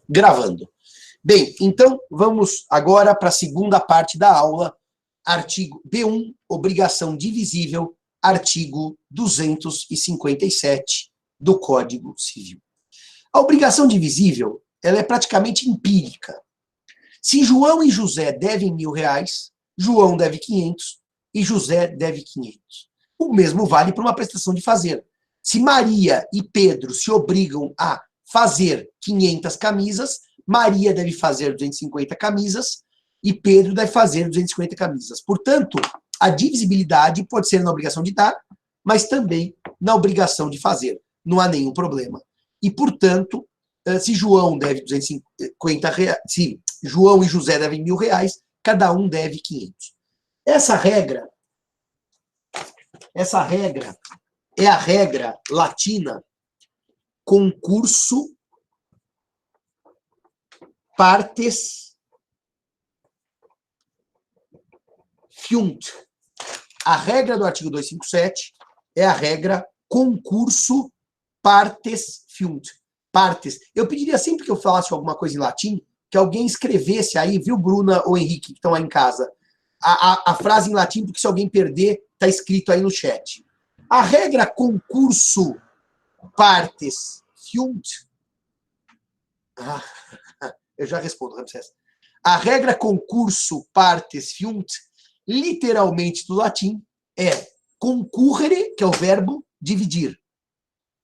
Gravando. Bem, então vamos agora para a segunda parte da aula, artigo B1, obrigação divisível, artigo 257 do Código Civil. A obrigação divisível, ela é praticamente empírica. Se João e José devem R$1.000, João deve 500 e José deve 500. O mesmo vale para uma prestação de fazer. Se Maria e Pedro se obrigam a fazer 500 camisas, Maria deve fazer 250 camisas e Pedro deve fazer 250 camisas. Portanto, a divisibilidade pode ser na obrigação de dar, mas também na obrigação de fazer. Não há nenhum problema. E, portanto, se João deve 250 reais, se João e José devem R$1.000, cada um deve 500. Essa regra é a regra latina concurso partes fiunt. A regra do artigo 257 é a regra concurso partes fiunt. Partes. Eu pediria sempre que eu falasse alguma coisa em latim, que alguém escrevesse aí, viu, Bruna ou Henrique, que estão aí em casa, a frase em latim, porque se alguém perder, está escrito aí no chat. A regra concurso partes fiunt. Eu já respondo, Ramsés. A regra concurso partes fiunt, literalmente do latim, é concurrere, que é o verbo dividir.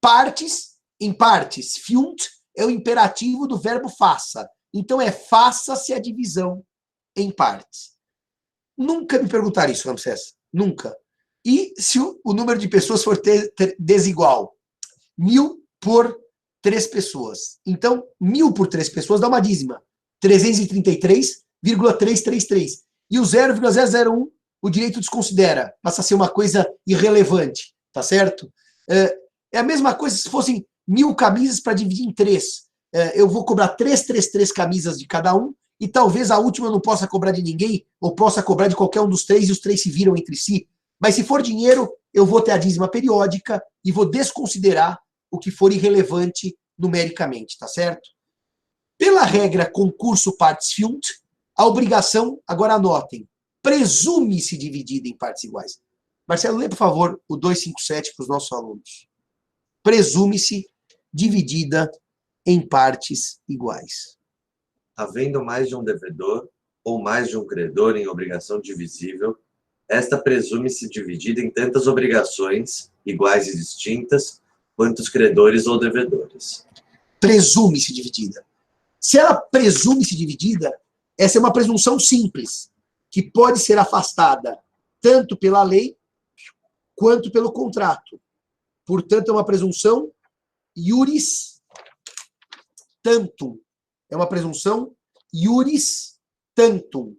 Partes, em partes, fiunt é o imperativo do verbo faça. Então é faça-se a divisão em partes. Nunca me perguntaram isso, Ramsés. Nunca. E se o número de pessoas for desigual? 1.000 por 3 pessoas. Então, 1.000 por 3 pessoas dá uma dízima. 333,333. E o 0,001, o direito desconsidera. Passa a ser uma coisa irrelevante. Tá certo? É a mesma coisa se fossem 1.000 camisas para dividir em 3. Eu vou cobrar 3 camisas de cada um, e talvez a última eu não possa cobrar de ninguém, ou possa cobrar de qualquer um dos 3, e os 3 se viram entre si. Mas se for dinheiro, eu vou ter a dízima periódica e vou desconsiderar o que for irrelevante numericamente, tá certo? Pela regra concurso partes fiunt, a obrigação, agora anotem, presume-se dividida em partes iguais. Marcelo, lê, por favor, o 257 para os nossos alunos. Presume-se dividida em partes iguais. Havendo mais de um devedor ou mais de um credor em obrigação divisível, esta presume-se dividida em tantas obrigações, iguais e distintas, quanto os credores ou devedores. Presume-se dividida. Se ela presume-se dividida, essa é uma presunção simples, que pode ser afastada tanto pela lei quanto pelo contrato. Portanto, é uma presunção iuris tantum. É uma presunção iuris tantum.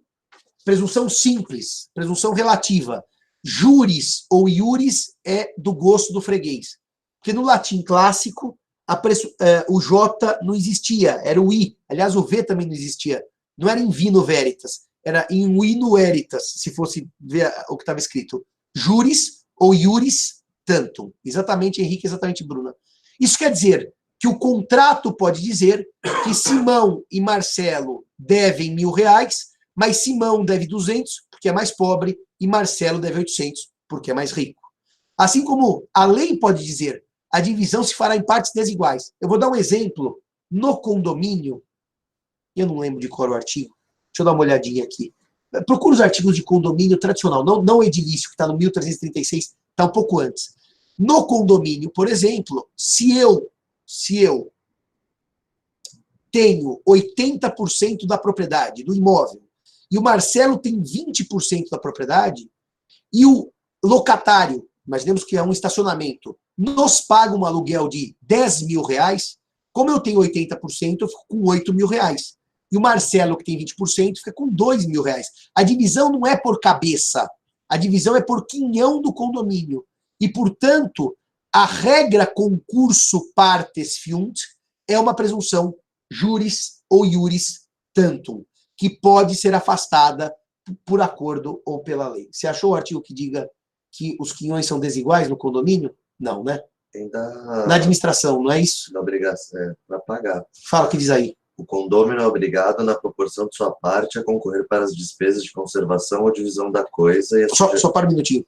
Presunção simples, presunção relativa. Juris ou iuris é do gosto do freguês. Porque no latim clássico, o J não existia, era o I. Aliás, o V também não existia. Não era in vino veritas, era in vino veritas, se fosse ver o que estava escrito. Juris ou iuris tantum. Exatamente, Henrique, exatamente, Bruna. Isso quer dizer que o contrato pode dizer que Simão e Marcelo devem R$1.000, mas Simão deve 200, porque é mais pobre, e Marcelo deve 800, porque é mais rico. Assim como a lei pode dizer, a divisão se fará em partes desiguais. Eu vou dar um exemplo. No condomínio, eu não lembro de qual é o artigo, deixa eu dar uma olhadinha aqui. Procura os artigos de condomínio tradicional, não edilício, que está no 1336, está um pouco antes. No condomínio, por exemplo, se eu tenho 80% da propriedade, do imóvel, e o Marcelo tem 20% da propriedade, e o locatário, imaginemos que é um estacionamento, nos paga um aluguel de R$10.000, como eu tenho 80%, eu fico com R$8.000. E o Marcelo, que tem 20%, fica com R$2.000. A divisão não é por cabeça, a divisão é por quinhão do condomínio. E, portanto, a regra concurso partes fiunt é uma presunção juris ou iuris tantum, que pode ser afastada por acordo ou pela lei. Você achou o artigo que diga que os quinhões são desiguais no condomínio? Não, né? Ainda... Na administração, não é isso? Na obrigação, para pagar. Fala o que diz aí. O condômino é obrigado, na proporção de sua parte, a concorrer para as despesas de conservação ou divisão da coisa. E Só para um minutinho.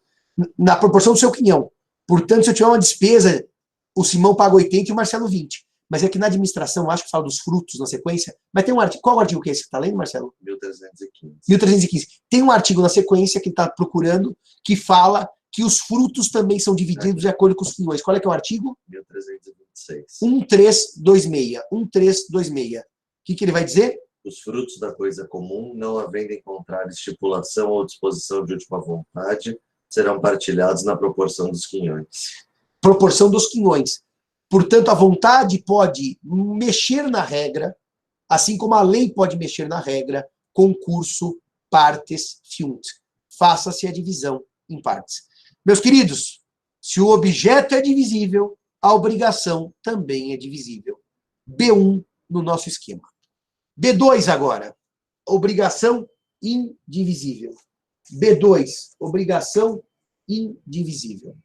Na proporção do seu quinhão. Portanto, se eu tiver uma despesa, o Simão paga 80 e o Marcelo 20. Mas é que na administração, acho que fala dos frutos na sequência, mas tem um artigo. Qual artigo que é esse que está lendo, Marcelo? 1315. 1315. Tem um artigo na sequência que ele está procurando que fala que os frutos também são divididos de acordo com os quinhões. Qual é que é o artigo? 1326. 1326. 1326. O que ele vai dizer? Os frutos da coisa comum, não havendo encontrar estipulação ou disposição de última vontade, serão partilhados na proporção dos quinhões. Proporção dos quinhões. Portanto, a vontade pode mexer na regra, assim como a lei pode mexer na regra, concurso, partes, fiunt. Faça-se a divisão em partes. Meus queridos, se o objeto é divisível, a obrigação também é divisível. B1 no nosso esquema. B2 agora. Obrigação indivisível. B2, obrigação indivisível.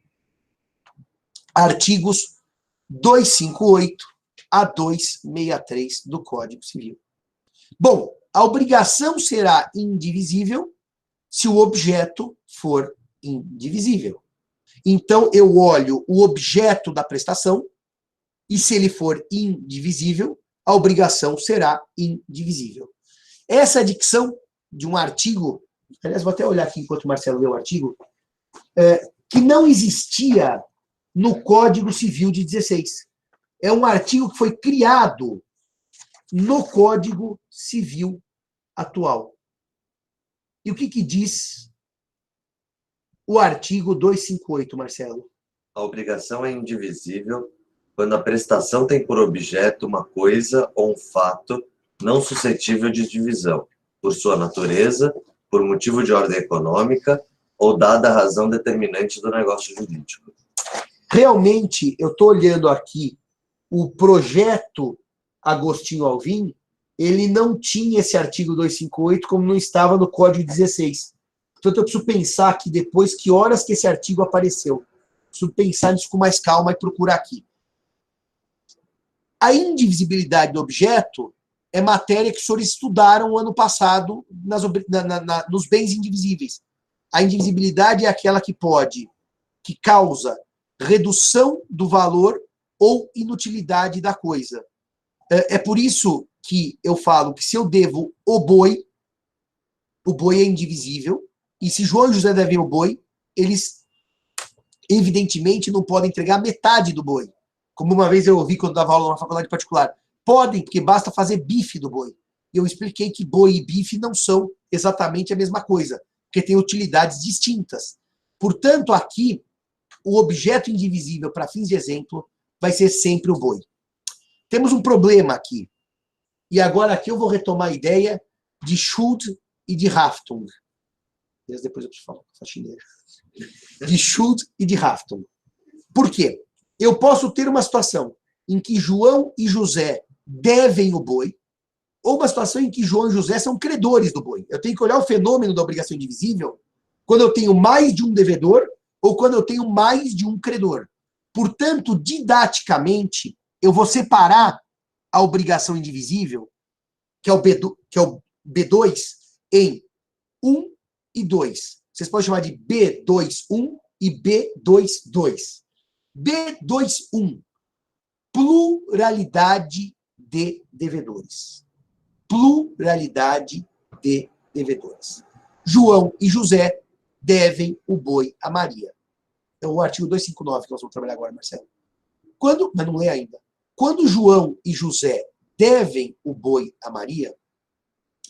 Artigos 258 a 263 do Código Civil. Bom, a obrigação será indivisível se o objeto for indivisível. Então, eu olho o objeto da prestação e, se ele for indivisível, a obrigação será indivisível. Essa é a dicção de um artigo, aliás, vou até olhar aqui enquanto o Marcelo lê o artigo, que não existia no Código Civil de 16. É um artigo que foi criado no Código Civil atual. E o que diz o artigo 258, Marcelo? A obrigação é indivisível quando a prestação tem por objeto uma coisa ou um fato não suscetível de divisão, por sua natureza, por motivo de ordem econômica ou dada a razão determinante do negócio jurídico. Realmente, eu estou olhando aqui o projeto Agostinho Alvim, ele não tinha esse artigo 258 como não estava no Código 16. Portanto, eu preciso pensar aqui depois que horas que esse artigo apareceu. Preciso pensar nisso com mais calma e procurar aqui. A indivisibilidade do objeto é matéria que os senhores estudaram ano passado nos bens indivisíveis. A indivisibilidade é aquela que causa redução do valor ou inutilidade da coisa. É por isso que eu falo que se eu devo o boi é indivisível, e se João e José devem o boi, eles evidentemente não podem entregar metade do boi. Como uma vez eu ouvi quando dava aula numa faculdade particular. Podem, porque basta fazer bife do boi. E eu expliquei que boi e bife não são exatamente a mesma coisa, porque têm utilidades distintas. Portanto, aqui, o objeto indivisível, para fins de exemplo, vai ser sempre o boi. Temos um problema aqui. E agora aqui eu vou retomar a ideia de Schuld e de Haftung. Depois eu preciso falar faxineiro. De Schuld e de Haftung. Por quê? Eu posso ter uma situação em que João e José devem o boi, ou uma situação em que João e José são credores do boi. Eu tenho que olhar o fenômeno da obrigação indivisível quando eu tenho mais de um devedor ou quando eu tenho mais de um credor. Portanto, didaticamente, eu vou separar a obrigação indivisível, que é o B2, em 1 e 2. Vocês podem chamar de B21 e B22. B21, pluralidade de devedores. Pluralidade de devedores. João e José devem o boi a Maria. É o artigo 259 que nós vamos trabalhar agora, Marcelo. Mas não lê ainda. Quando João e José devem o boi a Maria,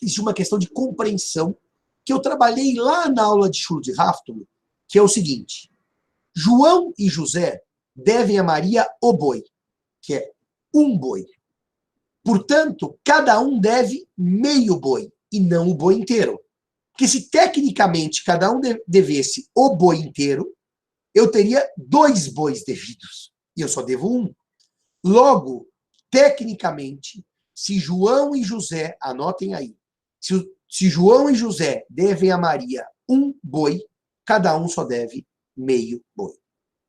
existe uma questão de compreensão que eu trabalhei lá na aula de Schuld e Haftung, que é o seguinte. João e José devem a Maria o boi, que é um boi. Portanto, cada um deve meio boi, e não o boi inteiro. Porque se tecnicamente cada um devesse o boi inteiro, eu teria 2 bois devidos, e eu só devo 1. Logo, tecnicamente, se João e José, anotem aí, se João e José devem a Maria 1 boi, cada um só deve meio boi.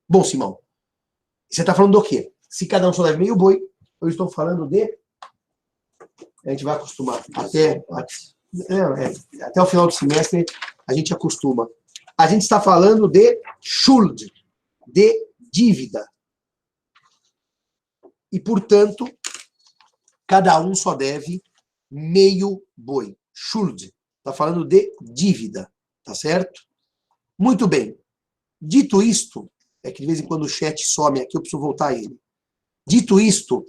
Bom, Simão, você está falando do quê? Se cada um só deve meio boi, eu estou falando de A gente vai acostumar. Até o final do semestre, a gente acostuma. A gente está falando de Schuld, de dívida. E, portanto, cada um só deve meio boi. Schuld. Está falando de dívida. Tá certo? Muito bem. Dito isto, é que de vez em quando o chat some aqui, eu preciso voltar a ele. Dito isto,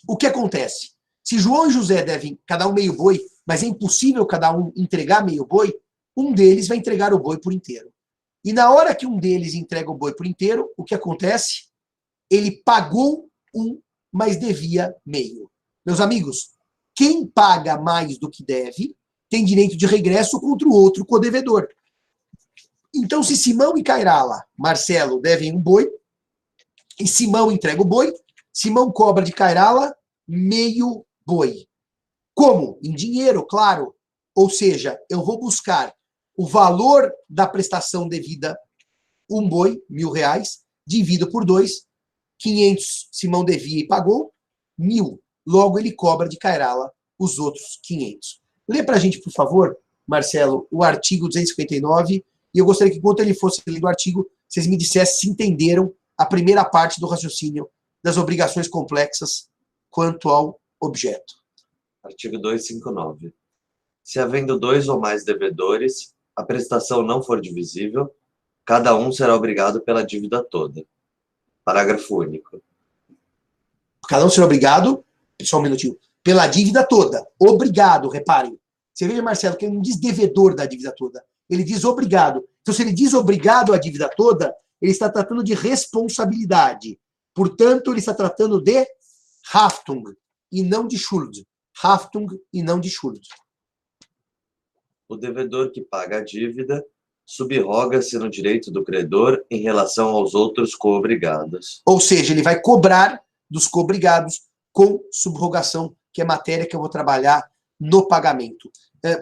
o que acontece? Se João e José devem cada um meio boi, mas é impossível cada um entregar meio boi, um deles vai entregar o boi por inteiro. E na hora que um deles entrega o boi por inteiro, o que acontece? Ele pagou um, mas devia meio. Meus amigos, quem paga mais do que deve tem direito de regresso contra o outro codevedor. Então, se Simão e Cairala, Marcelo, devem um boi, e Simão entrega o boi, Simão cobra de Cairala meio boi. Como? Em dinheiro, claro. Ou seja, eu vou buscar o valor da prestação devida, um boi, R$1.000, divido por 2, 500 Simão devia e pagou, 1.000. Logo, ele cobra de Cairala os outros 500. Lê para a gente, por favor, Marcelo, o artigo 259, e eu gostaria que, enquanto ele fosse lendo o artigo, vocês me dissessem se entenderam a primeira parte do raciocínio das obrigações complexas quanto ao objeto. Artigo 259. Se havendo 2 ou mais devedores, a prestação não for divisível, cada um será obrigado pela dívida toda. Parágrafo único. Cada um será obrigado, só um minutinho, pela dívida toda. Obrigado, reparem. Você veja, Marcelo, que ele não diz devedor da dívida toda. Ele diz obrigado. Então, se ele diz obrigado à dívida toda, ele está tratando de responsabilidade. Portanto, ele está tratando de Haftung e não de Schuld. Haftung e não de Schuld. O devedor que paga a dívida subroga-se no direito do credor em relação aos outros coobrigados. Ou seja, ele vai cobrar dos coobrigados com subrogação, que é matéria que eu vou trabalhar no pagamento.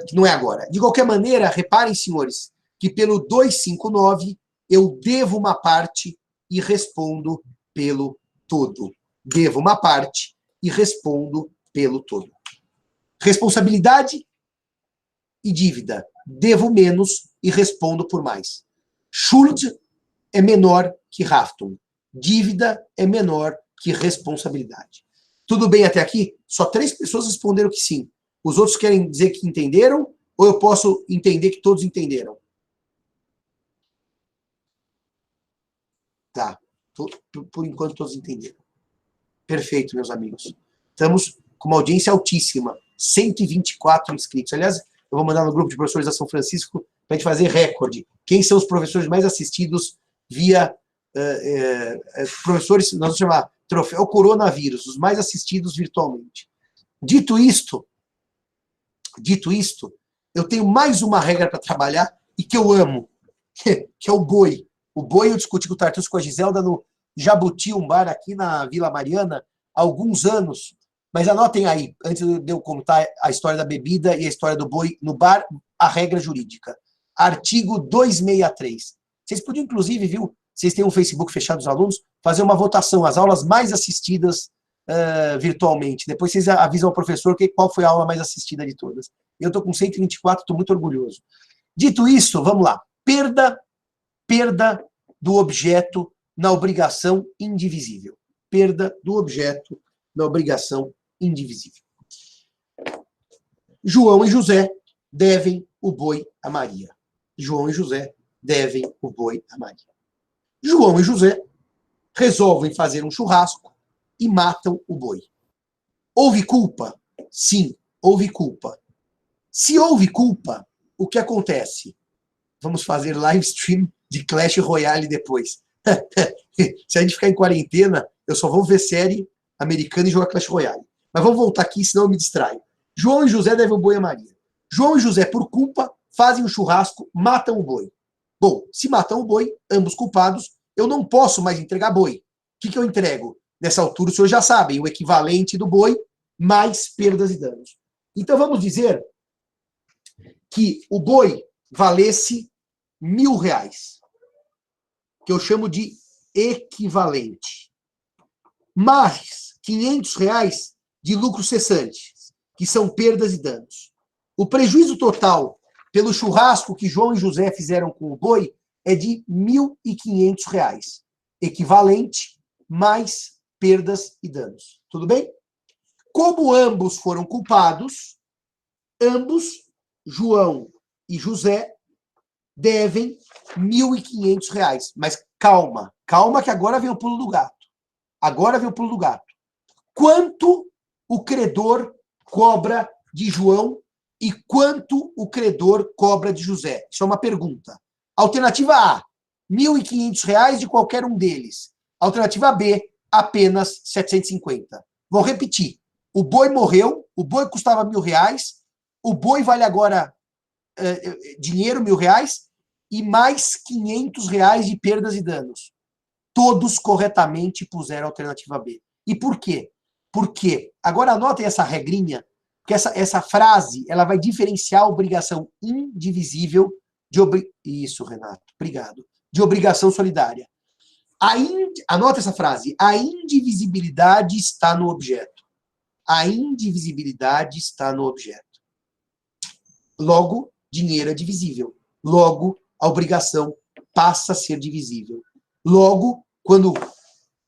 Que não é agora. De qualquer maneira, reparem, senhores, que pelo 259 eu devo uma parte e respondo pelo todo. Devo uma parte e respondo pelo todo. Responsabilidade e dívida. Devo menos e respondo por mais. Schuld é menor que Haftung. Dívida é menor que responsabilidade. Tudo bem até aqui? Só 3 pessoas responderam que sim. Os outros querem dizer que entenderam ou eu posso entender que todos entenderam? Tá. Por enquanto todos entenderam. Perfeito, meus amigos. Estamos com uma audiência altíssima. 124 inscritos. Aliás, eu vou mandar no grupo de professores da São Francisco para a gente fazer recorde. Quem são os professores mais assistidos via professores, nós vamos chamar troféu coronavírus, os mais assistidos virtualmente. Dito isto, eu tenho mais uma regra para trabalhar e que eu amo, que é o boi. O boi eu discuti com o Tartus, com a Giselda no Jabuti, um bar aqui na Vila Mariana, há alguns anos. Mas anotem aí, antes de eu contar a história da bebida e a história do boi no bar, a regra jurídica. Artigo 263. Vocês podiam, inclusive, viu, vocês têm um Facebook fechado dos alunos, fazer uma votação, as aulas mais assistidas virtualmente. Depois vocês avisam ao professor qual foi a aula mais assistida de todas. Eu estou com 124, estou muito orgulhoso. Dito isso, vamos lá. Perda do objeto na obrigação indivisível. Perda do objeto na obrigação indivisível. João e José devem o boi a Maria. João e José devem o boi a Maria. João e José resolvem fazer um churrasco e matam o boi. Houve culpa? Sim, houve culpa. Se houve culpa, o que acontece? Vamos fazer live stream de Clash Royale depois. Se a gente ficar em quarentena, eu só vou ver série americana e jogar Clash Royale. Mas vamos voltar aqui, senão eu me distraio. João e José devem o boi a Maria. João e José, por culpa, fazem um churrasco, matam o boi. Bom, se matam o boi, ambos culpados, eu não posso mais entregar boi. O que eu entrego? Nessa altura, os senhores já sabem, o equivalente do boi, mais perdas e danos. Então, vamos dizer que o boi valesse R$1.000, que eu chamo de equivalente. Mais R$500 de lucro cessante, que são perdas e danos. O prejuízo total pelo churrasco que João e José fizeram com o boi é de R$ 1.500, equivalente mais perdas e danos. Tudo bem? Como ambos foram culpados, ambos, João e José, devem R$ 1.500. Mas calma, calma que agora vem o pulo do gato. Agora vem o pulo do gato. Quanto o credor cobra de João e quanto o credor cobra de José? Isso é uma pergunta. Alternativa A, R$ 1.500 de qualquer um deles. Alternativa B, apenas 750. Vou repetir. O boi morreu, o boi custava R$ 1.000, o boi vale agora dinheiro, R$ 1.000, e mais R$ 500 de perdas e danos. Todos corretamente puseram a alternativa B. E por quê? Porque, agora anotem essa regrinha, que essa frase ela vai diferenciar a obrigação indivisível de Isso, Renato, obrigado. De obrigação solidária. Anota essa frase. A indivisibilidade está no objeto. A indivisibilidade está no objeto. Logo, dinheiro é divisível. Logo, a obrigação passa a ser divisível. Logo, quando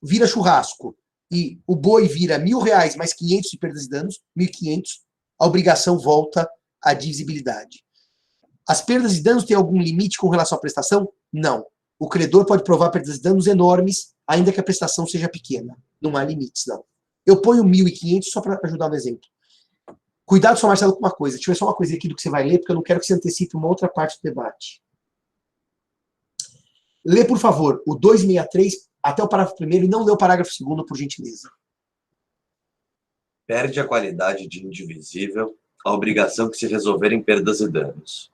vira churrasco e o boi vira R$ 1.000 mais 500 de perdas e danos, 1.500, a obrigação volta à divisibilidade. As perdas e danos têm algum limite com relação à prestação? Não. O credor pode provar perdas e danos enormes, ainda que a prestação seja pequena. Não há limites, não. Eu ponho 1.500 só para ajudar no exemplo. Cuidado só, Marcelo, com uma coisa. Deixa eu ver só uma coisa aqui do que você vai ler, porque eu não quero que você antecipe uma outra parte do debate. Lê, por favor, o 263 até o parágrafo 1º e não lê o parágrafo 2º, por gentileza. Perde a qualidade de indivisível a obrigação que se resolver em perdas e danos.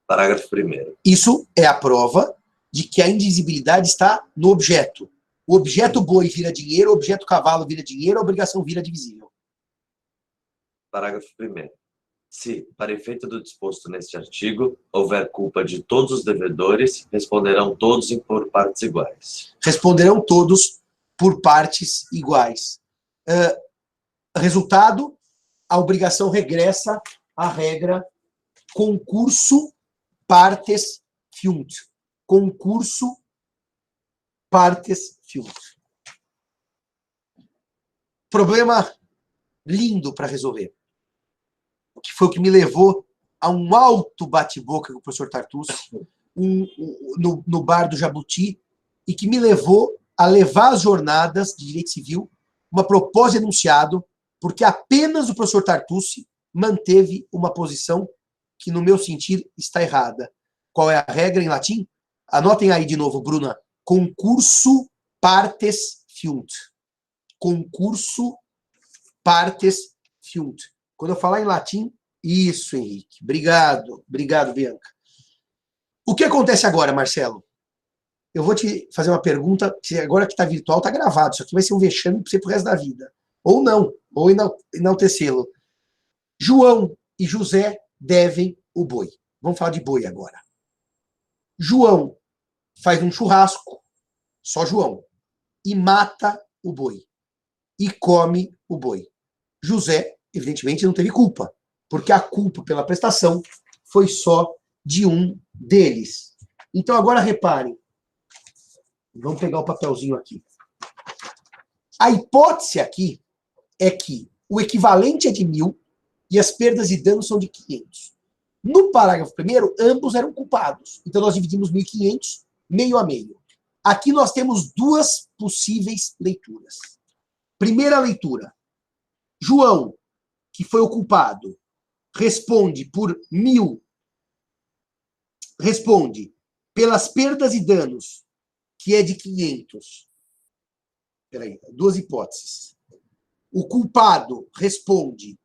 Parágrafo 1º. Isso é a prova de que a indivisibilidade está no objeto. O objeto boi vira dinheiro, o objeto cavalo vira dinheiro, a obrigação vira divisível. Parágrafo 1º. Se, para efeito do disposto neste artigo, houver culpa de todos os devedores, responderão todos por partes iguais. Responderão todos por partes iguais. Resultado, a obrigação regressa à regra concurso partes fiunt. Concurso partes fiunt. Problema lindo para resolver. Que foi o que me levou a um alto bate-boca com o professor Tartucci no bar do Jabuti, e que me levou a levar as jornadas de direito civil uma proposta de enunciado, porque apenas o professor Tartucci manteve uma posição que, no meu sentir, está errada. Qual é a regra em latim? Anotem aí de novo, Bruna. Concurso partes fiunt. Concurso partes fiunt. Quando eu falar em latim, isso, Henrique. Obrigado. Obrigado, Bianca. O que acontece agora, Marcelo? Eu vou te fazer uma pergunta, que agora que está virtual, está gravado. Isso aqui vai ser um vexame para você pro resto da vida. Ou não, ou enaltecê-lo. João e José devem o boi. Vamos falar de boi agora. João faz um churrasco, só João, e mata o boi. E come o boi. José, evidentemente, não teve culpa, porque a culpa pela prestação foi só de um deles. Então, agora reparem. Vamos pegar o papelzinho aqui. A hipótese aqui é que o equivalente é de 1.000 e as perdas e danos são de 500. No parágrafo 1º, ambos eram culpados. Então, nós dividimos 1.500 meio a meio. Aqui nós temos duas possíveis leituras. Primeira leitura. João, que foi o culpado, responde por 1.000. Responde pelas perdas e danos, que é de 500. Peraí, duas hipóteses. O culpado responde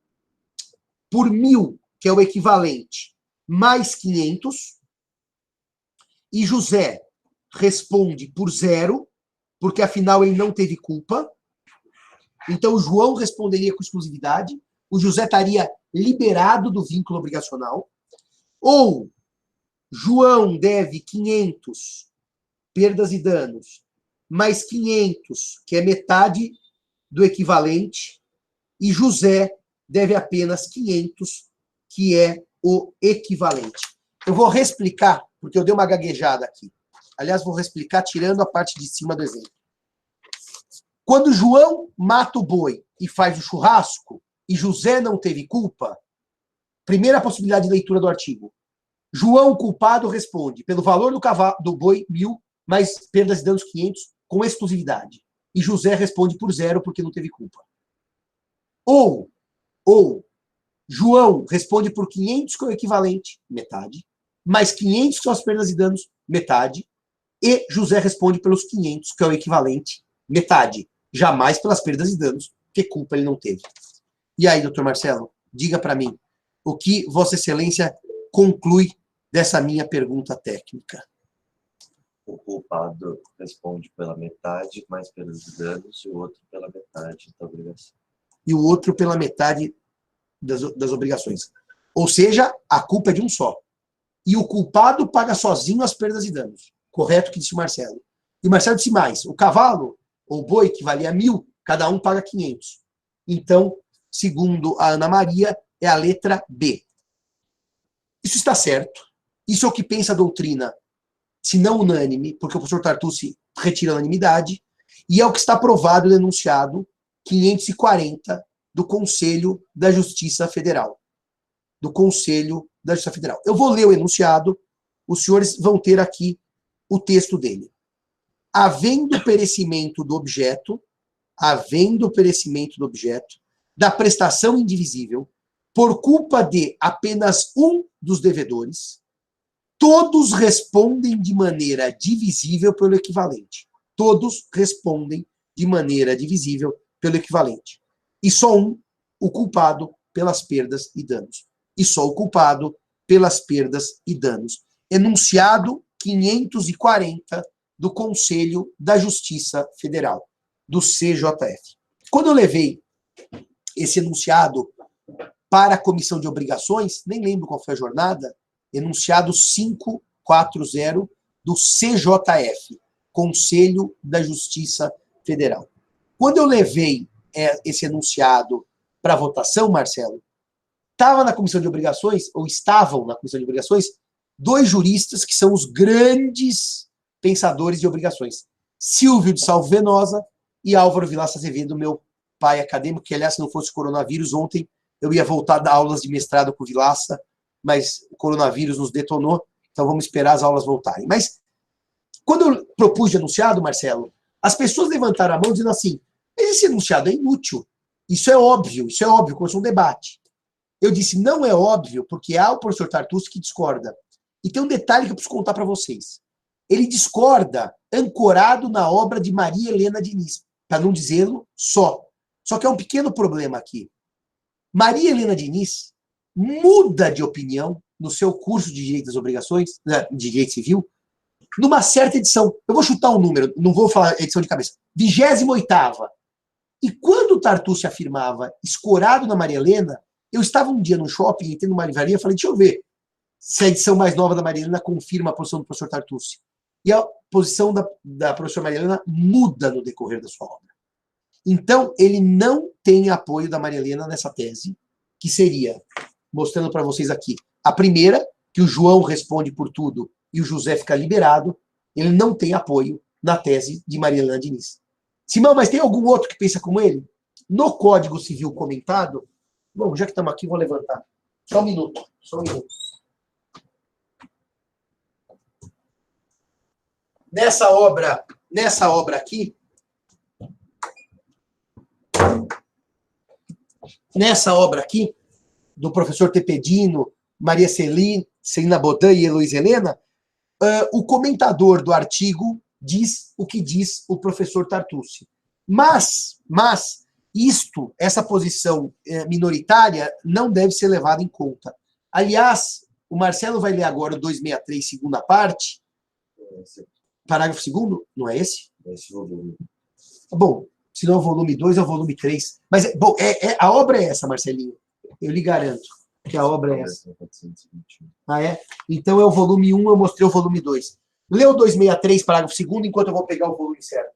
por 1.000, que é o equivalente, mais 500. E José responde por 0, porque afinal ele não teve culpa. Então o João responderia com exclusividade. O José estaria liberado do vínculo obrigacional. Ou João deve 500, perdas e danos, mais 500, que é metade do equivalente, e José deve apenas 500, que é o equivalente. Eu vou reexplicar, porque eu dei uma gaguejada aqui. Aliás, vou reexplicar tirando a parte de cima do exemplo. Quando João mata o boi e faz o churrasco, e José não teve culpa, primeira possibilidade de leitura do artigo. João, culpado, responde pelo valor do boi, 1.000, mais perdas e danos 500, com exclusividade. E José responde por 0 porque não teve culpa. Ou João responde por 500, que é o equivalente, metade, mais 500, que são as perdas e danos, metade, e José responde pelos 500, que é o equivalente, metade. Jamais pelas perdas e danos, que culpa ele não teve. E aí, doutor Marcelo, diga para mim, o que Vossa Excelência conclui dessa minha pergunta técnica? O culpado responde pela metade, mais perdas e danos, e o outro pela metade da obrigação. E o outro pela metade das obrigações. Ou seja, a culpa é de um só. E o culpado paga sozinho as perdas e danos. Correto que disse o Marcelo. E o Marcelo disse mais. O cavalo, ou o boi, que valia 1.000, cada um paga 500. Então, segundo a Ana Maria, é a letra B. Isso está certo. Isso é o que pensa a doutrina, se não unânime, porque o professor Tartucci retira a unanimidade, e é o que está aprovado no enunciado 540 do Conselho da Justiça Federal. Do Conselho da Justiça Federal. Eu vou ler o enunciado, os senhores vão ter aqui o texto dele. Havendo perecimento do objeto, da prestação indivisível, por culpa de apenas um dos devedores, todos respondem de maneira divisível pelo equivalente. Todos respondem de maneira divisível pelo equivalente. E só um, o culpado, pelas perdas e danos. E só o culpado pelas perdas e danos. Enunciado 540 do Conselho da Justiça Federal, do CJF. Quando eu levei esse enunciado para a Comissão de Obrigações, nem lembro qual foi a jornada, enunciado 540 do CJF, Conselho da Justiça Federal. Quando eu levei esse enunciado para votação, Marcelo, estavam na Comissão de Obrigações, 2 juristas que são os grandes pensadores de obrigações. Silvio de Salvo Venosa e Álvaro Vilaça Azevedo, meu pai acadêmico, que, aliás, se não fosse o coronavírus, ontem eu ia voltar a dar aulas de mestrado com o Vilaça, mas o coronavírus nos detonou, então vamos esperar as aulas voltarem. Mas, quando eu propus de enunciado, Marcelo, as pessoas levantaram a mão dizendo assim, mas esse enunciado é inútil, isso é óbvio, começou um debate. Eu disse, não é óbvio, porque há o professor Tartucci que discorda. E tem um detalhe que eu preciso contar para vocês. Ele discorda ancorado na obra de Maria Helena Diniz, para não dizê-lo só. Só que há um pequeno problema aqui. Maria Helena Diniz muda de opinião no seu curso de Direito das Obrigações, de Direito Civil, numa certa edição. Eu vou chutar um número, não vou falar edição de cabeça. 28ª. E quando o Tartucci afirmava escorado na Maria Helena, eu estava um dia no shopping, entrei numa livraria, falei, deixa eu ver se a edição mais nova da Maria Helena confirma a posição do professor Tartucci. E a posição da professora Maria Helena muda no decorrer da sua obra. Então, ele não tem apoio da Maria Helena nessa tese, que seria, mostrando para vocês aqui, a primeira, que o João responde por tudo e o José fica liberado, ele não tem apoio na tese de Maria Helena Diniz. Simão, mas tem algum outro que pensa como ele? No Código Civil comentado, bom, já que estamos aqui, vou levantar. Só um minuto. Nessa obra aqui, do professor Tepedino, Maria Celina Bodan e Heloísa Helena, o comentador do artigo diz o que diz o professor Tartucci. Mas essa posição minoritária não deve ser levada em conta. Aliás, o Marcelo vai ler agora o 263, segunda parte, parágrafo 2º, não é esse? Esse volume. Bom, se não é o volume 2, é o volume 3. Mas, bom, a obra é essa, Marcelinho. Eu lhe garanto que a obra é essa. Ah, é? Então é o volume 1, eu mostrei o volume 2. Lê o 263, parágrafo 2º, enquanto eu vou pegar o volume certo.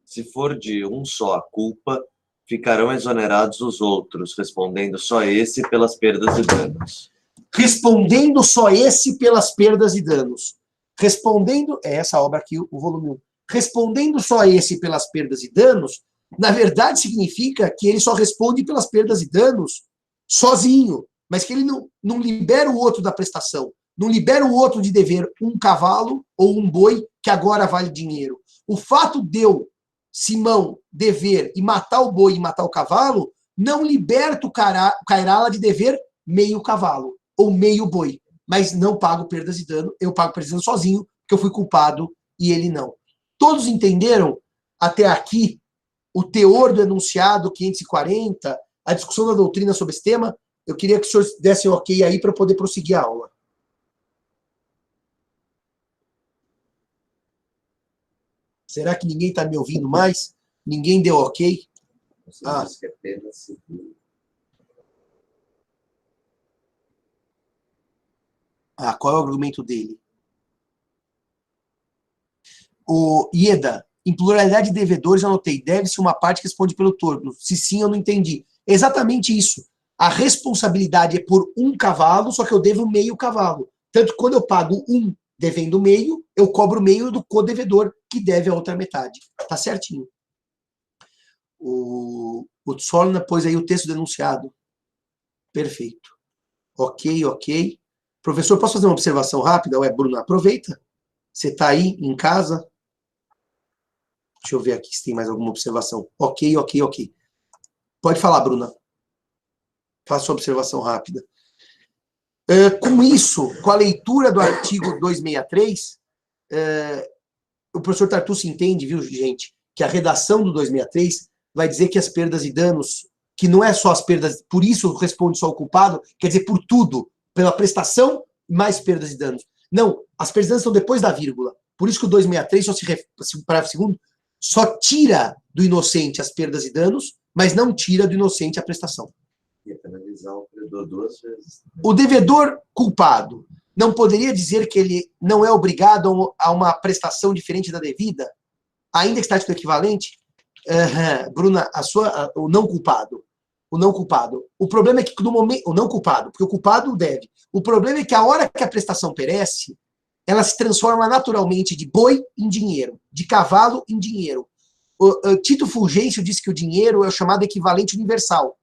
Se for de um só a culpa, ficarão exonerados os outros, respondendo só esse pelas perdas e danos. Respondendo só esse pelas perdas e danos. Respondendo, é essa obra aqui, o volume 1. Respondendo só esse pelas perdas e danos, na verdade significa que ele só responde pelas perdas e danos sozinho, mas que ele não libera o outro da prestação, não libera o outro de dever um cavalo ou um boi que agora vale dinheiro. O fato de eu, Simão, dever e matar o boi e matar o cavalo, não liberta o Kairala de dever meio cavalo ou meio boi, mas não pago perdas e dano, eu pago perdas e dano sozinho, porque eu fui culpado e ele não. Todos entenderam até aqui o teor do enunciado 540, a discussão da doutrina sobre esse tema? Eu queria que os senhores dessem ok aí para eu poder prosseguir a aula. Será que ninguém está me ouvindo mais? Ninguém deu ok? Você disse que é pena civil. Qual é o argumento dele? O Ieda, em pluralidade de devedores, eu anotei, deve-se uma parte que responde pelo torno. Se sim, eu não entendi. Exatamente isso. A responsabilidade é por um cavalo, só que eu devo meio cavalo. Tanto que quando eu pago um devendo meio, eu cobro meio do co-devedor, que deve a outra metade. Tá certinho. O Tsolna pôs aí o texto denunciado. Perfeito. Ok, ok. Professor, posso fazer uma observação rápida? Ué, Bruno, aproveita. Você está aí em casa? Deixa eu ver aqui se tem mais alguma observação. Ok, ok, ok. Pode falar, Bruna. Faça sua observação rápida. Com isso, com a leitura do artigo 263, o professor Tartucci entende, viu, gente, que a redação do 263 vai dizer que as perdas e danos, que não é só as perdas, por isso responde só o culpado, quer dizer, por tudo, pela prestação, mais perdas e danos. Não, as perdas e danos estão depois da vírgula. Por isso que o 263, parágrafo segundo, só tira do inocente as perdas e danos, mas não tira do inocente a prestação. E penalizar o devedor 2 vezes. O devedor culpado não poderia dizer que ele não é obrigado a uma prestação diferente da devida, ainda que estático equivalente? Bruna, o não culpado. O não culpado. O problema é que no momento. O não culpado, porque o culpado deve. O problema é que a hora que a prestação perece, ela se transforma naturalmente de boi em dinheiro, de cavalo em dinheiro. O Tito Fulgêncio disse que o dinheiro é o chamado equivalente universal.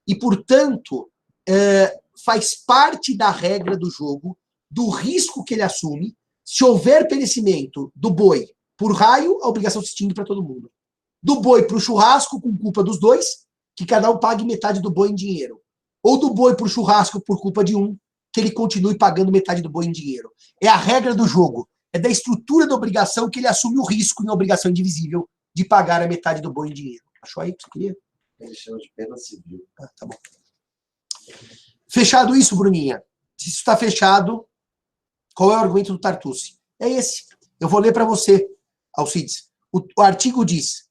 E, portanto, faz parte da regra do jogo, do risco que ele assume. Se houver perecimento do boi por raio, a obrigação se extingue para todo mundo. Do boi para o churrasco, com culpa dos dois, que cada um pague metade do boi em dinheiro. Ou do boi para o churrasco por culpa de um, que ele continue pagando metade do boi em dinheiro. É a regra do jogo. É da estrutura da obrigação que ele assume o risco em obrigação indivisível de pagar a metade do boi em dinheiro. Achou aí o que você queria? Ele chama de pena civil. Tá bom. Fechado isso, Bruninha? Se isso está fechado, qual é o argumento do Tartucci? É esse. Eu vou ler para você, Alcides. O artigo diz: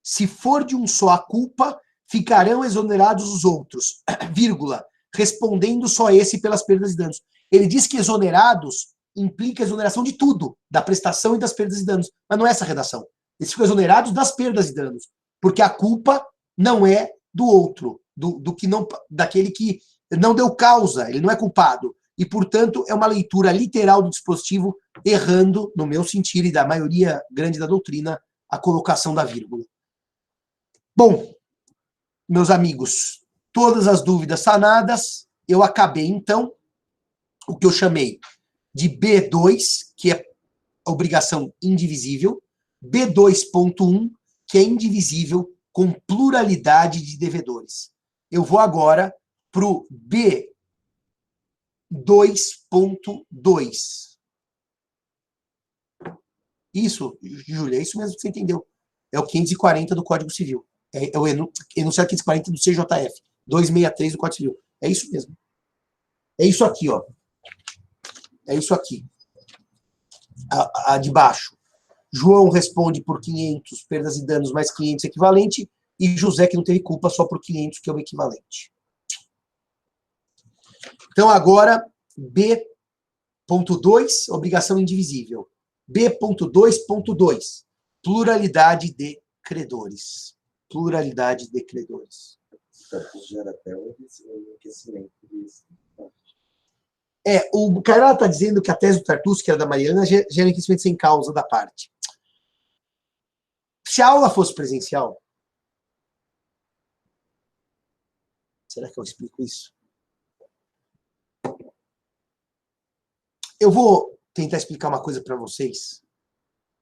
se for de um só a culpa, ficarão exonerados os outros, vírgula, respondendo só esse pelas perdas e danos. Ele diz que exonerados implica exoneração de tudo, da prestação e das perdas e danos. Mas não é essa a redação. Eles ficam exonerados das perdas e danos, porque a culpa não é do outro, daquele que não deu causa, ele não é culpado. E, portanto, é uma leitura literal do dispositivo, errando, no meu sentir e da maioria grande da doutrina, a colocação da vírgula. Bom, meus amigos, todas as dúvidas sanadas, eu acabei, então, o que eu chamei de B2, que é obrigação indivisível, B2.1, que é indivisível com pluralidade de devedores. Eu vou agora para o B2.2. Isso, Júlia, é isso mesmo que você entendeu. É o 540 do Código Civil. É o enunciado 540 do CJF. 263 do Código Civil. É isso mesmo. É isso aqui, ó. É isso aqui. A de baixo. João responde por 500 perdas e danos mais 500 equivalente, e José, que não teve culpa, só por 500, que é o equivalente. Então, agora, B.2, obrigação indivisível. B.2.2, pluralidade de credores. pluralidade de credores. Gera até um enriquecimento disso. O Cairala está dizendo que a tese do Tartucci, que era da Mariana, gera enriquecimento sem causa da parte. Se a aula fosse presencial, será que eu explico isso? Eu vou tentar explicar uma coisa para vocês.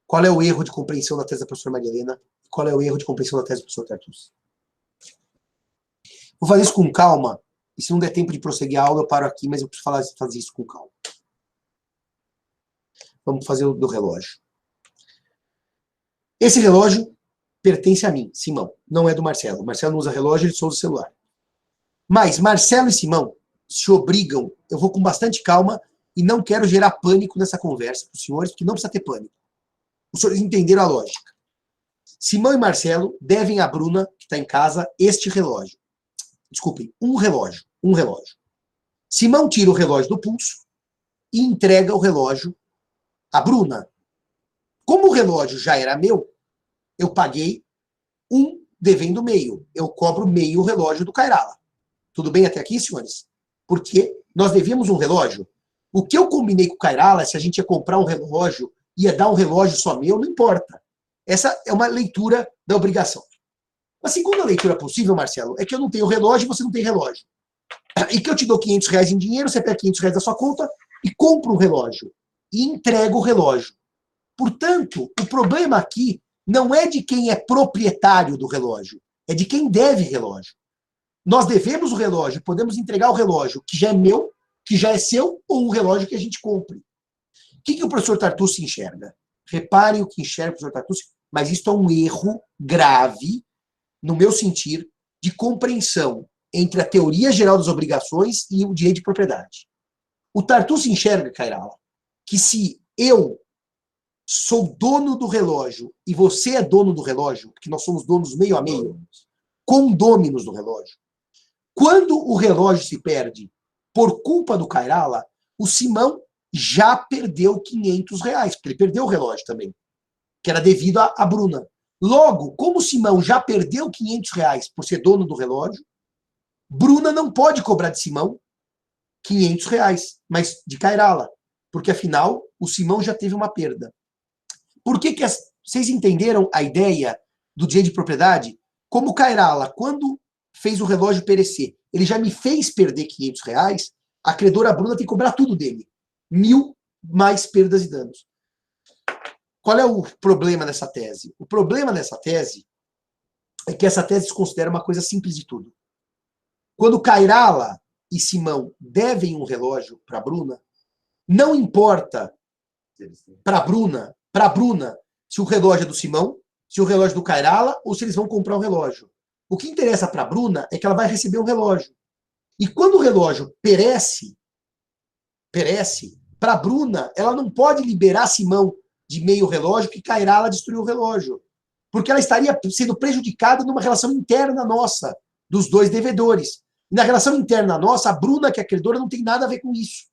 Qual é o erro de compreensão da tese da professora Maria Helena? Qual é o erro de compreensão da tese do professor Tartucci? Vou fazer isso com calma. E se não der tempo de prosseguir a aula, eu paro aqui, mas eu preciso fazer isso com calma. Vamos fazer o do relógio. Esse relógio pertence a mim, Simão. Não é do Marcelo. O Marcelo não usa relógio, ele só usa celular. Mas Marcelo e Simão se obrigam, eu vou com bastante calma e não quero gerar pânico nessa conversa para os senhores, porque não precisa ter pânico. Os senhores entenderam a lógica. Simão e Marcelo devem à Bruna, que está em casa, este relógio. Desculpem, um relógio. Simão tira o relógio do pulso e entrega o relógio à Bruna. Como o relógio já era meu, eu paguei um devendo meio. Eu cobro meio o relógio do Cairala. Tudo bem até aqui, senhores? Porque nós devíamos um relógio. O que eu combinei com o Cairala, se a gente ia comprar um relógio, ia dar um relógio só meu, não importa. Essa é uma leitura da obrigação. A segunda leitura possível, Marcelo, é que eu não tenho relógio e você não tem relógio. E que eu te dou R$500 em dinheiro, você pega R$500 da sua conta e compra um relógio. E entrega o relógio. Portanto, o problema aqui não é de quem é proprietário do relógio, é de quem deve relógio. Nós devemos o relógio, podemos entregar o relógio que já é meu, que já é seu, ou um relógio que a gente compre. O que o professor Tartucci enxerga? Reparem o que enxerga o professor Tartucci, mas isto é um erro grave, no meu sentir, de compreensão entre a teoria geral das obrigações e o direito de propriedade. O Tartucci enxerga, Cairala, que se eu sou dono do relógio e você é dono do relógio, porque nós somos donos meio a meio, condôminos do relógio, quando o relógio se perde por culpa do Cairala, o Simão já perdeu R$500, porque ele perdeu o relógio também, que era devido à Bruna. Logo, como o Simão já perdeu R$500 por ser dono do relógio, Bruna não pode cobrar de Simão R$500, mas de Cairala, porque afinal o Simão já teve uma perda. Por que vocês entenderam a ideia do direito de propriedade? Como o Cairala, quando fez o relógio perecer, ele já me fez perder R$500, a credora Bruna tem que cobrar tudo dele. 1.000 mais perdas e danos. Qual é o problema dessa tese? O problema dessa tese é que essa tese se considera uma coisa simples de tudo. Quando Cairala e Simão devem um relógio para Bruna, não importa para Bruna, se o relógio é do Simão, se o relógio é do Cairala ou se eles vão comprar um relógio. O que interessa para Bruna é que ela vai receber um relógio. E quando o relógio perece, para Bruna, ela não pode liberar Simão de meio relógio que Cairala destruiu o relógio. Porque ela estaria sendo prejudicada numa relação interna nossa, dos dois devedores. E na relação interna nossa, a Bruna, que é a credora, não tem nada a ver com isso.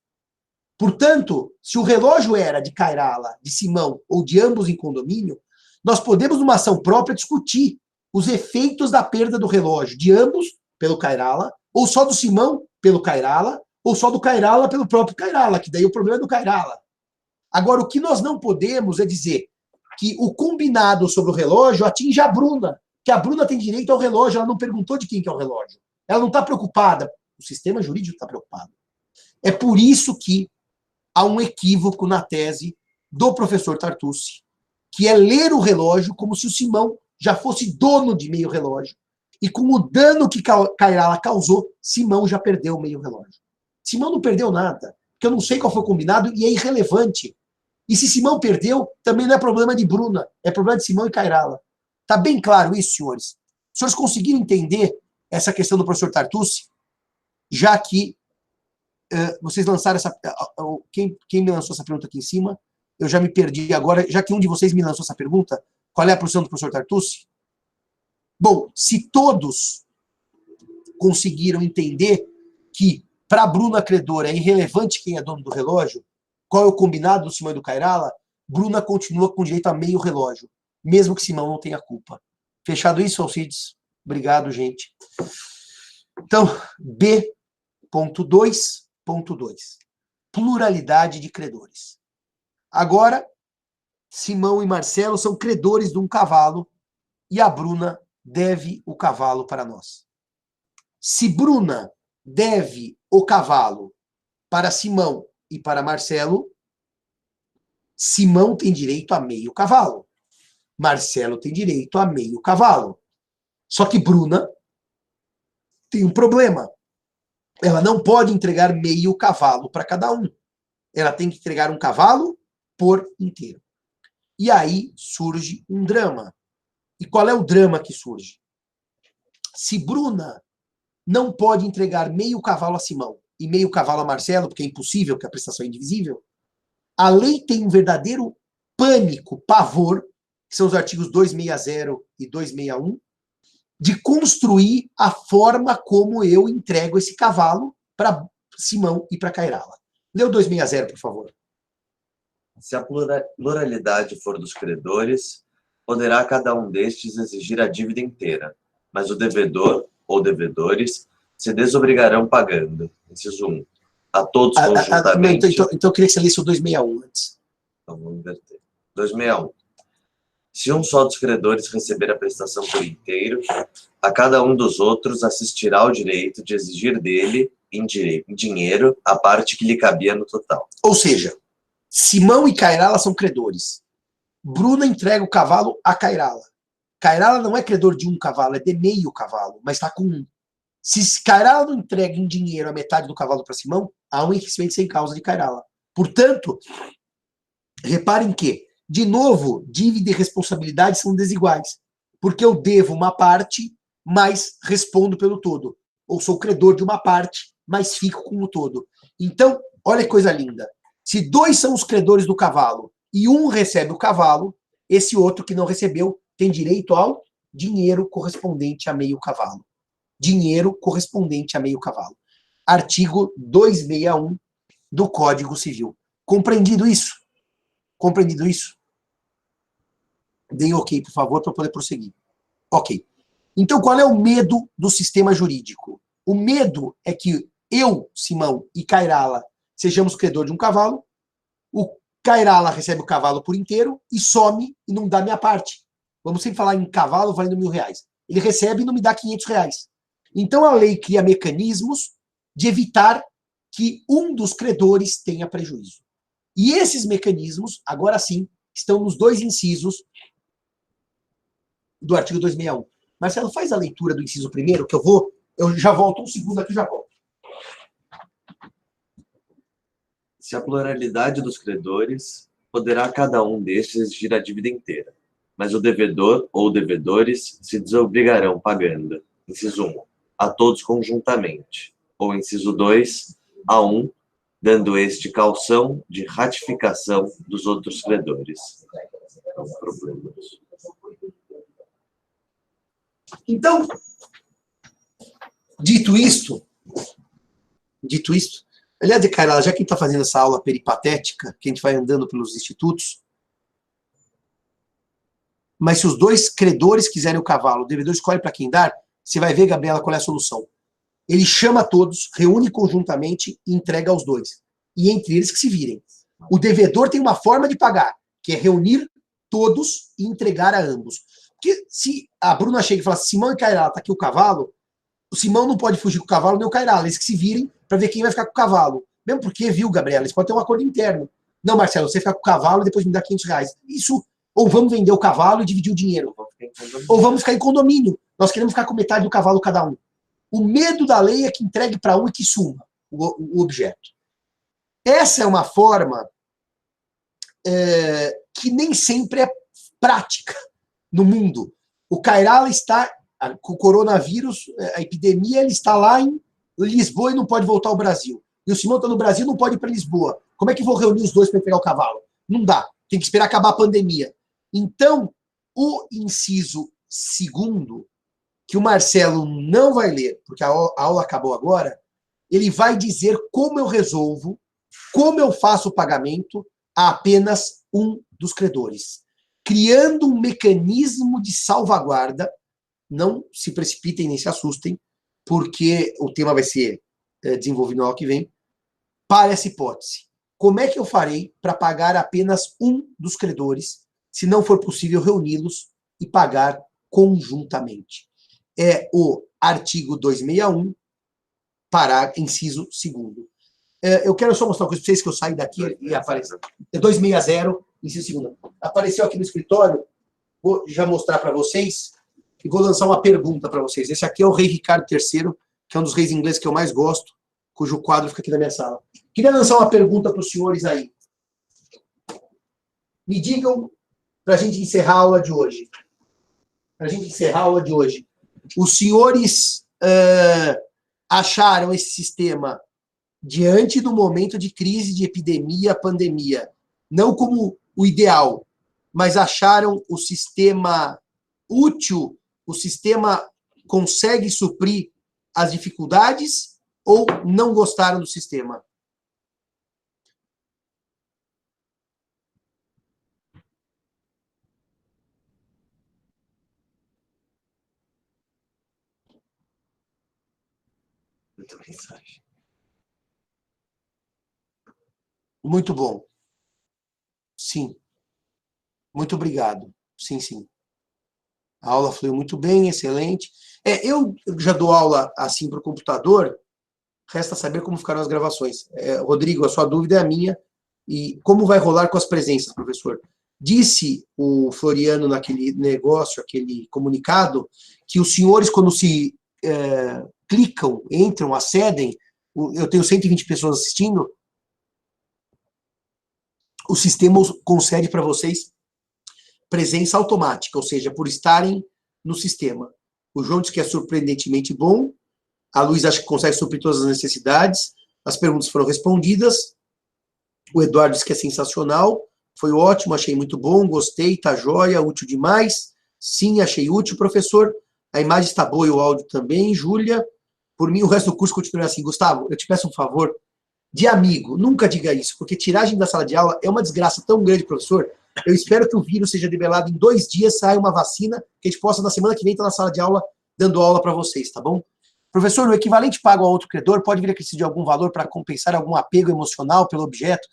Portanto, se o relógio era de Cairala, de Simão ou de ambos em condomínio, nós podemos, numa ação própria, discutir os efeitos da perda do relógio de ambos, pelo Cairala, ou só do Simão, pelo Cairala, ou só do Cairala, pelo próprio Cairala, que daí o problema é do Cairala. Agora, o que nós não podemos é dizer que o combinado sobre o relógio atinge a Bruna, que a Bruna tem direito ao relógio, ela não perguntou de quem que é o relógio. Ela não está preocupada, o sistema jurídico está preocupado. É por isso que há um equívoco na tese do professor Tartucci, que é ler o relógio como se o Simão já fosse dono de meio relógio. E com o dano que Cairala causou, Simão já perdeu o meio relógio. Simão não perdeu nada, porque eu não sei qual foi o combinado e é irrelevante. E se Simão perdeu, também não é problema de Bruna, é problema de Simão e Cairala. Está bem claro isso, senhores? Os senhores conseguiram entender essa questão do professor Tartucci? Já que vocês lançaram essa... Quem me lançou essa pergunta aqui em cima? Eu já me perdi agora, já que um de vocês me lançou essa pergunta, qual é a posição do professor Tartucci? Bom, se todos conseguiram entender que para a Bruna credora é irrelevante quem é dono do relógio, qual é o combinado do Simão e do Cairala, Bruna continua com direito a meio relógio, mesmo que Simão não tenha culpa. Fechado isso, Alcides? Obrigado, gente. Então, B.2.2. Pluralidade de credores. Agora, Simão e Marcelo são credores de um cavalo e a Bruna deve o cavalo para nós. Se Bruna deve o cavalo para Simão e para Marcelo, Simão tem direito a meio cavalo. Marcelo tem direito a meio cavalo. Só que Bruna tem um problema. Ela não pode entregar meio cavalo para cada um. Ela tem que entregar um cavalo por inteiro. E aí surge um drama. E qual é o drama que surge? Se Bruna não pode entregar meio cavalo a Simão e meio cavalo a Marcelo, porque é impossível, porque a prestação é indivisível, a lei tem um verdadeiro pânico, pavor, que são os artigos 260 e 261, de construir a forma como eu entrego esse cavalo para Simão e para Cairala. Lê o 260, por favor. Se a pluralidade for dos credores, poderá cada um destes exigir a dívida inteira, mas o devedor ou devedores se desobrigarão pagando. Inciso 1. A todos conjuntamente... Então eu queria que você lesse o 261 antes. Então vamos inverter. 261. Se um só dos credores receber a prestação por inteiro, a cada um dos outros assistirá ao direito de exigir dele, em dinheiro, a parte que lhe cabia no total. Ou seja, Simão e Cairala são credores. Bruna entrega o cavalo a Cairala. Cairala não é credor de um cavalo, é de meio cavalo, mas está com um. Se Cairala não entrega em dinheiro a metade do cavalo para Simão, há um enriquecimento sem causa de Cairala. Portanto, reparem que, de novo, dívida e responsabilidade são desiguais. Porque eu devo uma parte, mas respondo pelo todo. Ou sou credor de uma parte, mas fico com o todo. Então, olha que coisa linda. Se dois são os credores do cavalo e um recebe o cavalo, esse outro que não recebeu tem direito ao dinheiro correspondente a meio cavalo. Dinheiro correspondente a meio cavalo. Artigo 261 do Código Civil. Compreendido isso? Compreendido isso? Deem ok, por favor, para poder prosseguir. Ok. Então, qual é o medo do sistema jurídico? O medo é que eu, Simão e Cairala sejamos credor de um cavalo, o Cairala recebe o cavalo por inteiro e some e não dá minha parte. Vamos sempre falar em cavalo valendo R$1.000. Ele recebe e não me dá R$500. Então, a lei cria mecanismos de evitar que um dos credores tenha prejuízo. E esses mecanismos, agora sim, estão nos dois incisos do artigo 261. Marcelo, faz a leitura do inciso primeiro, que eu já volto um segundo aqui, já volto. Se a pluralidade dos credores, poderá cada um destes exigir a dívida inteira, mas o devedor ou devedores se desobrigarão pagando. Inciso 1. A todos conjuntamente. Ou inciso 2. A um, dando este calção de ratificação dos outros credores. Então, dito isto, aliás, Cairala, já que a gente está fazendo essa aula peripatética, que a gente vai andando pelos institutos, mas se os dois credores quiserem o cavalo, o devedor escolhe para quem dar, você vai ver, Gabriela, qual é a solução. Ele chama todos, reúne conjuntamente e entrega aos dois. E entre eles que se virem. O devedor tem uma forma de pagar, que é reunir todos e entregar a ambos. Porque se a Bruna chega e fala, Simão e Cairala, tá aqui o cavalo, o Simão não pode fugir com o cavalo, nem o Cairala. Eles que se virem para ver quem vai ficar com o cavalo. Mesmo porque, viu, Gabriela, eles podem ter um acordo interno. Não, Marcelo, você fica com o cavalo e depois me dá R$500. Isso, ou vamos vender o cavalo e dividir o dinheiro. Ou vamos ficar em condomínio. Nós queremos ficar com metade do cavalo cada um. O medo da lei é que entregue para um e que suma o objeto. Essa é uma forma que nem sempre é prática no mundo. O Cairala está, com o coronavírus, a epidemia, ele está lá em Lisboa e não pode voltar ao Brasil. E o Simão está no Brasil e não pode ir para Lisboa. Como é que vou reunir os dois para pegar o cavalo? Não dá. Tem que esperar acabar a pandemia. Então, o inciso 2º, que o Marcelo não vai ler, porque a aula acabou agora, ele vai dizer como eu resolvo, como eu faço o pagamento a apenas um dos credores. criando um mecanismo de salvaguarda. Não se precipitem nem se assustem, porque o tema vai ser desenvolvido no ano que vem, para essa hipótese. Como é que eu farei para pagar apenas um dos credores, se não for possível reuni-los e pagar conjuntamente? É o artigo 261, inciso 2º. Eu quero só mostrar uma coisa para vocês, que eu saí daqui e apareceu. 260, inciso 2º. Apareceu aqui no escritório, vou já mostrar para vocês, e vou lançar uma pergunta para vocês. Esse aqui é o rei Ricardo III, que é um dos reis ingleses que eu mais gosto, cujo quadro fica aqui na minha sala. Queria lançar uma pergunta para os senhores aí. Me digam, para a gente encerrar a aula de hoje. Os senhores acharam esse sistema, diante do momento de crise, de epidemia, pandemia, não como o ideal, mas acharam o sistema útil, o sistema consegue suprir as dificuldades, ou não gostaram do sistema? Muito bom. Sim. Muito obrigado. Sim, sim. A aula fluiu muito bem, excelente. Eu já dou aula assim para o computador, resta saber como ficaram as gravações. Rodrigo, a sua dúvida é a minha. E como vai rolar com as presenças, professor? Disse o Floriano naquele negócio, aquele comunicado, que os senhores, quando se clicam, entram, acedem, eu tenho 120 pessoas assistindo, o sistema concede para vocês presença automática, ou seja, por estarem no sistema. O João diz que é surpreendentemente bom, a Luiz acha que consegue suprir todas as necessidades, as perguntas foram respondidas, o Eduardo diz que é sensacional, foi ótimo, achei muito bom, gostei, tá jóia, útil demais, sim, achei útil, professor, a imagem está boa e o áudio também, Júlia, por mim o resto do curso continua assim. Gustavo, eu te peço um favor, de amigo, nunca diga isso, porque tiragem da sala de aula é uma desgraça tão grande, professor. Eu espero que o vírus seja debelado em 2 dias, saia uma vacina, que a gente possa, na semana que vem, estar na sala de aula, dando aula para vocês, tá bom? Professor, o equivalente pago a outro credor pode vir a crescer de algum valor para compensar algum apego emocional pelo objeto?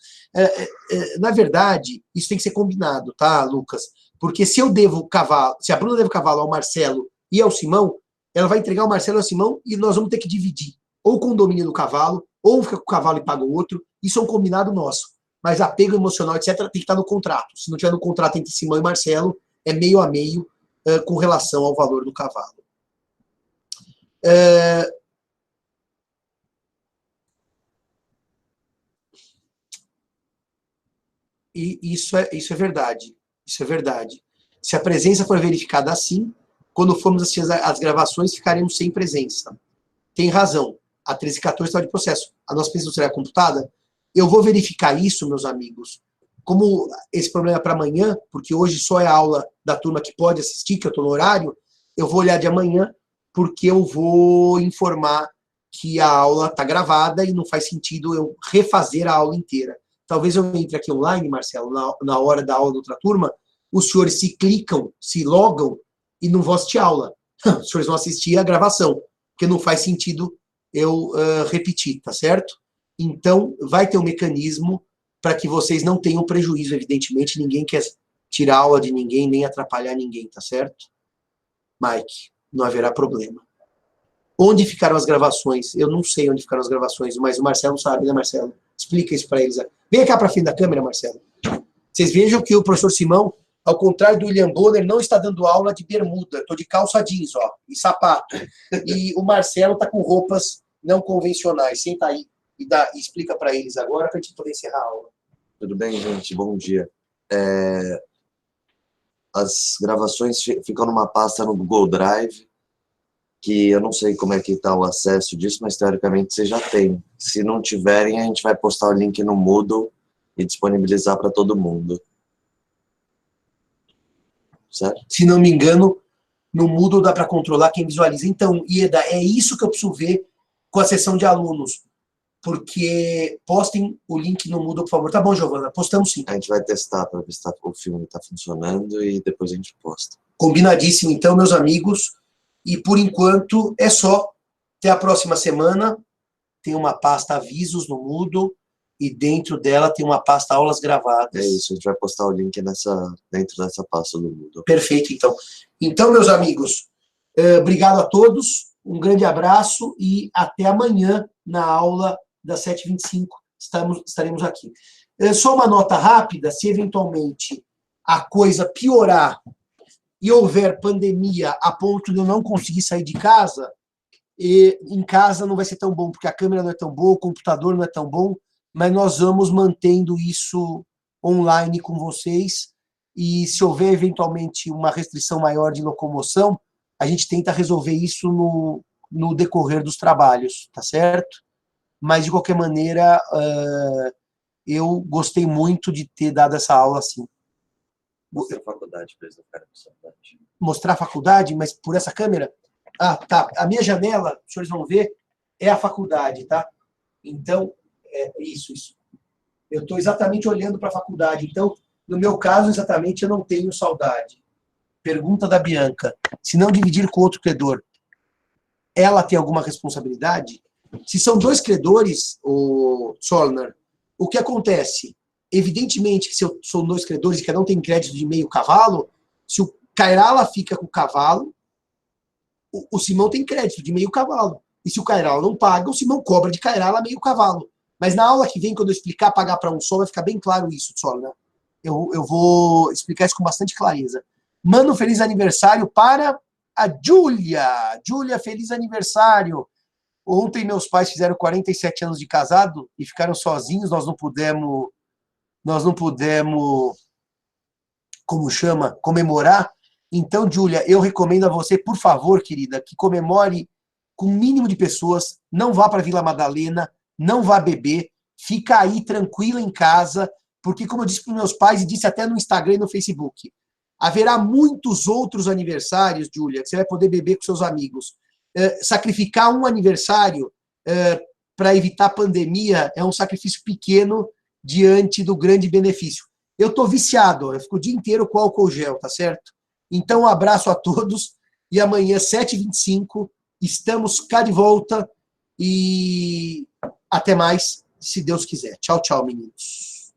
Na verdade, isso tem que ser combinado, tá, Lucas? Porque se eu devo cavalo, se a Bruna deve cavalo ao Marcelo e ao Simão, ela vai entregar o Marcelo e ao Simão e nós vamos ter que dividir. Ou o condomínio do cavalo, ou fica com o cavalo e paga o outro. Isso é um combinado nosso. Mas apego emocional, etc., tem que estar no contrato. Se não tiver no contrato entre Simão e Marcelo, é meio a meio com relação ao valor do cavalo. E isso é verdade. Isso é verdade. Se a presença for verificada assim, quando formos assistir as gravações, ficaremos sem presença. Tem razão. A 1314 está de processo. A nossa presença será computada? Eu vou verificar isso, meus amigos. Como esse problema é para amanhã, porque hoje só é a aula da turma que pode assistir, que eu estou no horário, eu vou olhar de amanhã, porque eu vou informar que a aula está gravada e não faz sentido eu refazer a aula inteira. Talvez eu entre aqui online, Marcelo, na hora da aula da outra turma, os senhores se clicam, se logam e não vão assistir a aula. Os senhores vão assistir a gravação, porque não faz sentido eu repetir, tá certo? Então, vai ter um mecanismo para que vocês não tenham prejuízo, evidentemente, ninguém quer tirar aula de ninguém, nem atrapalhar ninguém, tá certo? Mike, não haverá problema. Onde ficaram as gravações? Eu não sei onde ficaram as gravações, mas o Marcelo sabe, né, Marcelo? Explica isso para eles. Vem cá para frente da câmera, Marcelo. Vocês vejam que o professor Simão, ao contrário do William Bonner, não está dando aula de bermuda. Estou de calça jeans, ó, e sapato. E o Marcelo está com roupas não convencionais. Senta aí e explica para eles agora, para a gente poder encerrar a aula. Tudo bem, gente? Bom dia. As gravações ficam numa pasta no Google Drive, que eu não sei como é que está o acesso disso, mas teoricamente vocês já têm. Se não tiverem, a gente vai postar o link no Moodle e disponibilizar para todo mundo. Certo? Se não me engano, no Moodle dá para controlar quem visualiza. Então, Ieda, é isso que eu preciso ver com a sessão de alunos. porque postem o link no Moodle, por favor. Tá bom, Giovana, postamos sim. A gente vai testar para ver se o filme está funcionando e depois a gente posta. Combinadíssimo, então, meus amigos. E, por enquanto, é só. Até a próxima semana. Tem uma pasta avisos no Moodle e dentro dela tem uma pasta aulas gravadas. É isso, a gente vai postar o link dentro dessa pasta do Moodle. Perfeito, então. Então, meus amigos, obrigado a todos, um grande abraço e até amanhã na aula das 7h25. Estaremos aqui. Só uma nota rápida, se eventualmente a coisa piorar e houver pandemia a ponto de eu não conseguir sair de casa, e em casa não vai ser tão bom, porque a câmera não é tão boa, o computador não é tão bom, mas nós vamos mantendo isso online com vocês, e se houver eventualmente uma restrição maior de locomoção, a gente tenta resolver isso no decorrer dos trabalhos, tá certo? Mas, de qualquer maneira, eu gostei muito de ter dado essa aula assim. Mostrar a faculdade, para eles não ficarem com saudade. Mostrar a faculdade, mas por essa câmera? Ah, tá. A minha janela, os senhores vão ver, é a faculdade, tá? Então, isso. Eu estou exatamente olhando para a faculdade. Então, no meu caso, exatamente, eu não tenho saudade. Pergunta da Bianca. Se não dividir com outro credor, ela tem alguma responsabilidade? Se são dois credores, o Zollner, o que acontece? Evidentemente que se são dois credores e cada um tem crédito de meio cavalo, se o Cairala fica com o cavalo, o Simão tem crédito de meio cavalo. E se o Cairala não paga, o Simão cobra de Cairala meio cavalo. Mas na aula que vem, quando eu explicar pagar para um só, vai ficar bem claro isso, Zollner. Eu vou explicar isso com bastante clareza. Manda um feliz aniversário para a Júlia. Júlia, feliz aniversário. Ontem meus pais fizeram 47 anos de casado e ficaram sozinhos, nós não pudemos, como chama, comemorar. Então, Júlia, eu recomendo a você, por favor, querida, que comemore com o mínimo de pessoas, não vá para Vila Madalena, não vá beber, fica aí tranquila em casa, porque, como eu disse para os meus pais e disse até no Instagram e no Facebook, haverá muitos outros aniversários, Júlia, que você vai poder beber com seus amigos. Sacrificar um aniversário para evitar pandemia é um sacrifício pequeno diante do grande benefício. Eu estou viciado, eu fico o dia inteiro com álcool gel, tá certo? Então, um abraço a todos e amanhã, 7h25, estamos cá de volta e até mais, se Deus quiser. Tchau, tchau, meninos.